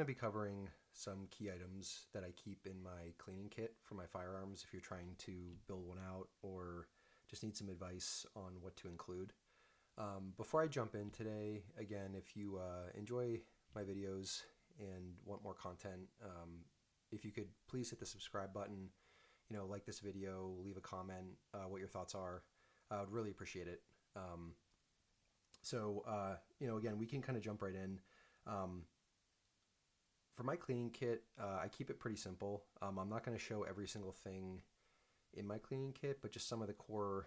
be covering some key items that I keep in my cleaning kit for my firearms if you're trying to build one out or just need some advice on what to include. Before I jump in today, again, if you enjoy my videos and want more content, if you could please hit the subscribe button, like this video, leave a comment, what your thoughts are. I would really appreciate it. Again, we can kind of jump right in. For my cleaning kit, I keep it pretty simple. I'm not going to show every single thing in my cleaning kit, but just some of the core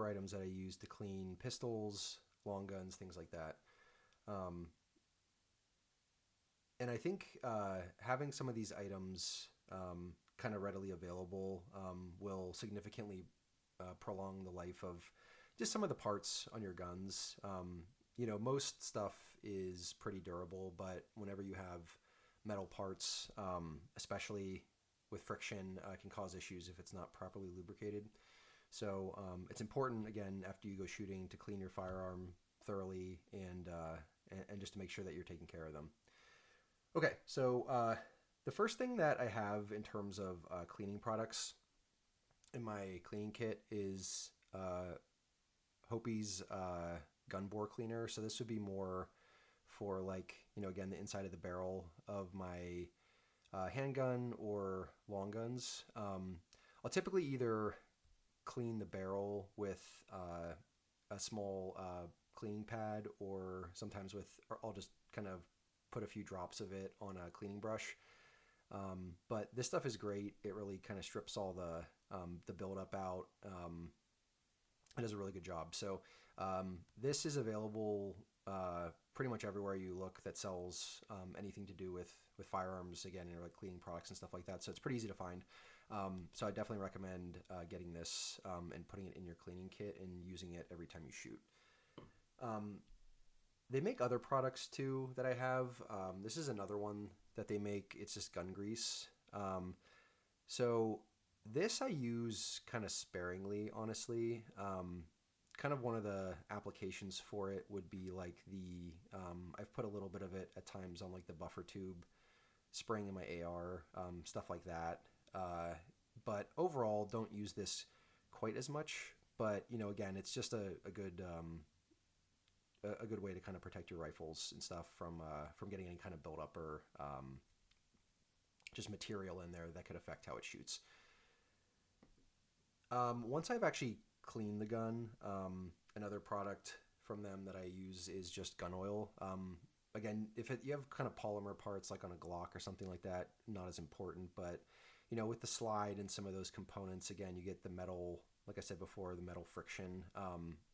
items that I use to clean pistols, long guns, things like that. And I think having some of these items kind of readily available will significantly prolong the life of just some of the parts on your guns. Most stuff is pretty durable, but whenever you have metal parts, especially with friction, can cause issues if it's not properly lubricated. So it's important, again, after you go shooting, to clean your firearm thoroughly and just to make sure that you're taking care of them. Okay, so the first thing that I have in terms of cleaning products in my cleaning kit is Hoppe's gun bore cleaner. So this would be more for again, the inside of the barrel of my handgun or long guns. I'll typically either clean the barrel with a small cleaning pad, or sometimes or I'll just kind of put a few drops of it on a cleaning brush. But this stuff is great. It really kind of strips all the buildup out. It does a really good job. So this is available pretty much everywhere you look that sells anything to do with firearms, again, like cleaning products and stuff like that. So it's pretty easy to find. So I definitely recommend getting this and putting it in your cleaning kit and using it every time you shoot. They make other products too that I have. This is another one that they make. It's just gun grease. So this I use kind of sparingly, honestly. Kind of one of the applications for it would be like I've put a little bit of it at times on like the buffer tube, spraying in my AR, stuff like that. But overall, don't use this quite as much. But again, it's just a good way to kind of protect your rifles and stuff from getting any kind of buildup or just material in there that could affect how it shoots. Once I've actually cleaned the gun, another product from them that I use is just gun oil. Again, if you have kind of polymer parts like on a Glock or something like that, not as important, but with the slide and some of those components, again, you get the metal, like I said before, the metal friction.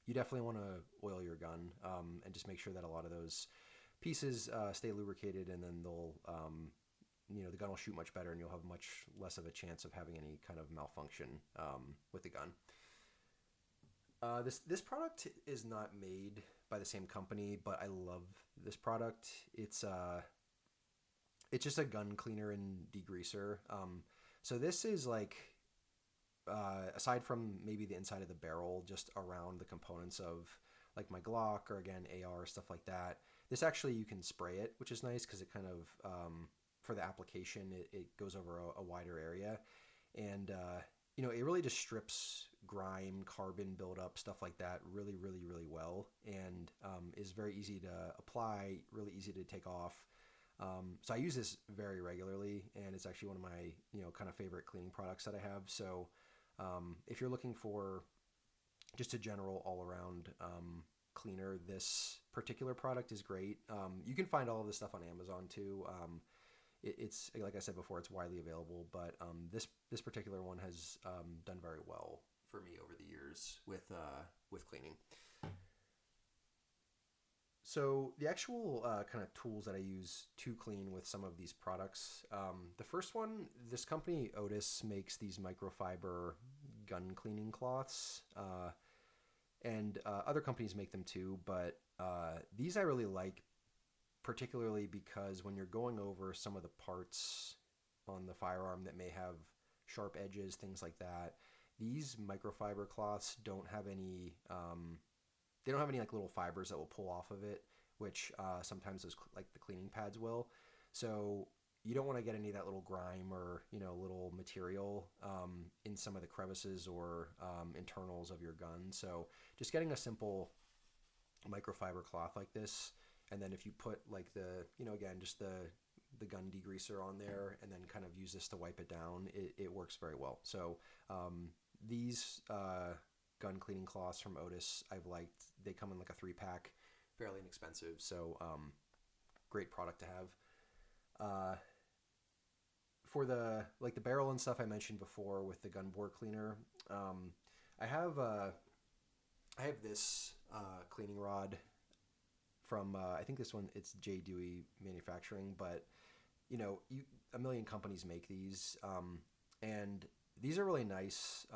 You definitely want to oil your gun and just make sure that a lot of those pieces stay lubricated, and then they'll the gun will shoot much better, and you'll have much less of a chance of having any kind of malfunction with the gun. This product is not made by the same company, but I love this product. It's just a gun cleaner and degreaser. So this is like, aside from maybe the inside of the barrel, just around the components of like my Glock or, again, AR, stuff like that. This actually, you can spray it, which is nice because it kind of, for the application, it goes over a wider area. And, it really just strips grime, carbon buildup, stuff like that really, really, really well, and is very easy to apply, really easy to take off. So I use this very regularly, and it's actually one of my, kind of favorite cleaning products that I have. So if you're looking for just a general all-around cleaner, this particular product is great. You can find all of this stuff on Amazon too. It's like I said before, it's widely available, but this particular one has done very well for me over the years with cleaning. So the actual kind of tools that I use to clean with some of these products, the first one, this company Otis makes these microfiber gun cleaning cloths, and other companies make them too, but these I really like, particularly because when you're going over some of the parts on the firearm that may have sharp edges, things like that, these microfiber cloths don't have any like little fibers that will pull off of it, which sometimes those like the cleaning pads will. So you don't want to get any of that little grime or little material in some of the crevices or internals of your gun. So just getting a simple microfiber cloth like this, and then if you put like again, just the gun degreaser on there, and then kind of use this to wipe it down, it works very well. So these gun cleaning cloths from Otis, I've liked. They come in like a 3-pack, fairly inexpensive. So great product to have. For the barrel and stuff I mentioned before with the gun bore cleaner, I have this cleaning rod from I think this one, it's J Dewey Manufacturing, but a million companies make these, and these are really nice.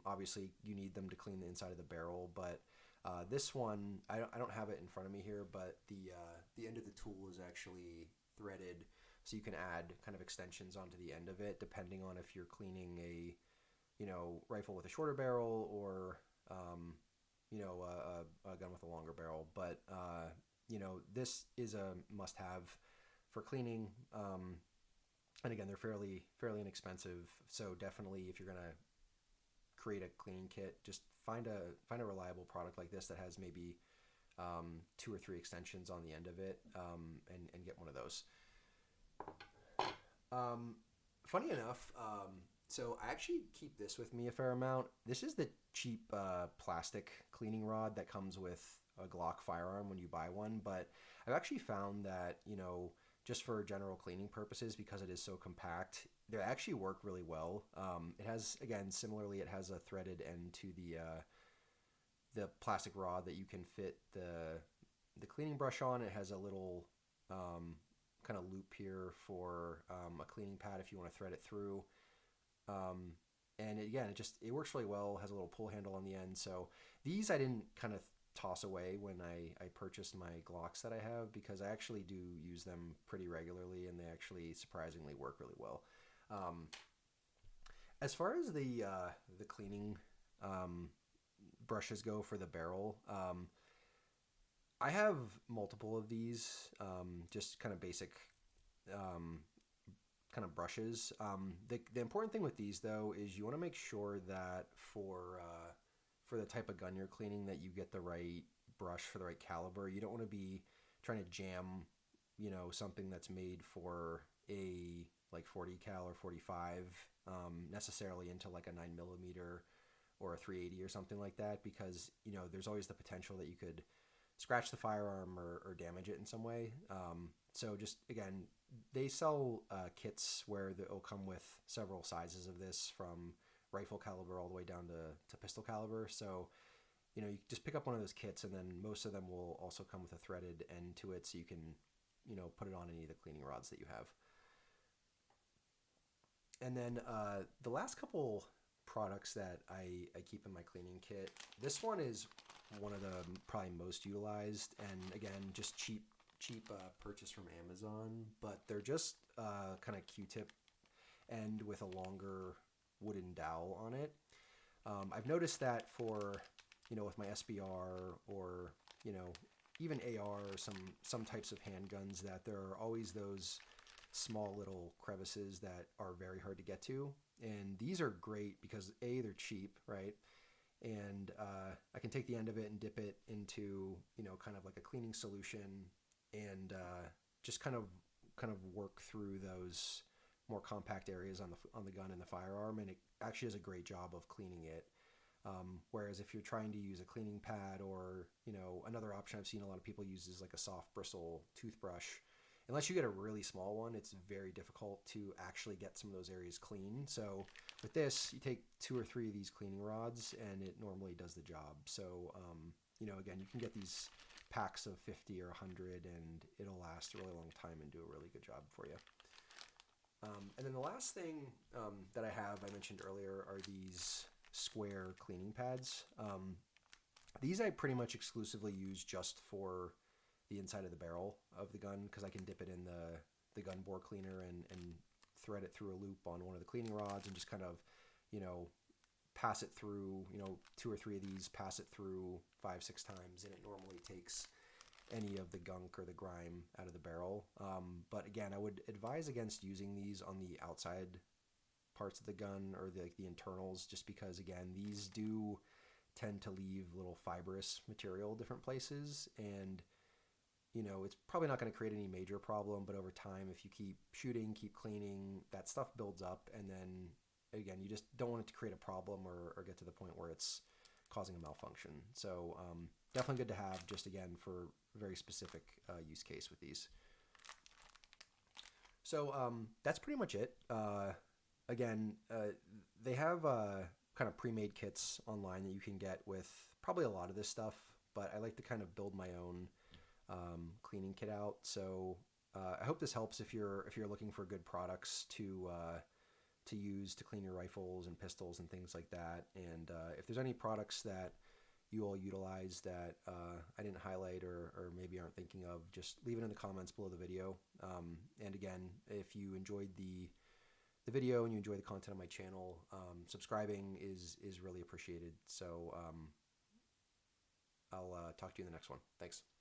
Obviously, you need them to clean the inside of the barrel, but this one, I don't have it in front of me here, but the end of the tool is actually threaded, so you can add kind of extensions onto the end of it, depending on if you're cleaning a rifle with a shorter barrel or a gun with a longer barrel. But this is a must-have for cleaning. And again, they're fairly inexpensive. So definitely, if you're gonna create a cleaning kit, just find a reliable product like this that has maybe 2 or 3 extensions on the end of it, and get one of those. Funny enough, so I actually keep this with me a fair amount. This is the cheap plastic cleaning rod that comes with a Glock firearm when you buy one, but I've actually found that, just for general cleaning purposes, because it is so compact, they actually work really well. It has, again, similarly, it has a threaded end to the plastic rod that you can fit the cleaning brush on. It has a little kind of loop here for a cleaning pad if you want to thread it through. And again, it works really well. Has a little pull handle on the end. So these I didn't kind of toss away when I purchased my Glocks that I have, because I actually do use them pretty regularly, and they actually surprisingly work really well. As far as the cleaning brushes go for the barrel, I have multiple of these, just kind of basic kind of brushes. The important thing with these, though, is you want to make sure that for the type of gun you're cleaning, that you get the right brush for the right caliber. You don't want to be trying to jam, something that's made for a like 40 cal or 45 necessarily into like a 9mm or a 380 or something like that, because there's always the potential that you could scratch the firearm or damage it in some way. So just, again, they sell kits where they'll come with several sizes of this, from rifle caliber all the way down to pistol caliber. So, you just pick up one of those kits, and then most of them will also come with a threaded end to it, so you can, put it on any of the cleaning rods that you have. And then the last couple products that I keep in my cleaning kit, this one is one of the probably most utilized, and again, just cheap purchase from Amazon, but they're just kind of Q-tip end with a longer wooden dowel on it. I've noticed that for, with my SBR or, even AR or some types of handguns, that there are always those small little crevices that are very hard to get to. And these are great because A, they're cheap, right? And I can take the end of it and dip it into, kind of like a cleaning solution, and just kind of work through those more compact areas on the gun and the firearm, and it actually does a great job of cleaning it. Whereas if you're trying to use a cleaning pad, or another option I've seen a lot of people use is like a soft bristle toothbrush. Unless you get a really small one, it's very difficult to actually get some of those areas clean. So with this, you take 2 or 3 of these cleaning rods, and it normally does the job. So again, you can get these packs of 50 or 100, and it'll last a really long time and do a really good job for you. And then the last thing that I mentioned earlier, are these square cleaning pads. These I pretty much exclusively use just for the inside of the barrel of the gun, because I can dip it in the gun bore cleaner and thread it through a loop on one of the cleaning rods, and just kind of, pass it through, 2 or 3 of these, pass it through 5-6 times, and it normally takes any of the gunk or the grime out of the barrel. But again, I would advise against using these on the outside parts of the gun or the internals, just because again, these do tend to leave little fibrous material different places, and it's probably not going to create any major problem, but over time, if you keep shooting, keep cleaning, that stuff builds up, and then again, you just don't want it to create a problem or get to the point where it's causing a malfunction. So definitely good to have, just again for very specific use case with these. So that's pretty much it. Again, they have kind of pre-made kits online that you can get with probably a lot of this stuff, but I like to kind of build my own cleaning kit out. So I hope this helps if you're looking for good products to use to clean your rifles and pistols and things like that. And if there's any products that you all utilize that I didn't highlight or maybe aren't thinking of, just leave it in the comments below the video. And again, if you enjoyed the video and you enjoy the content on my channel, subscribing is really appreciated. So I'll talk to you in the next one. Thanks.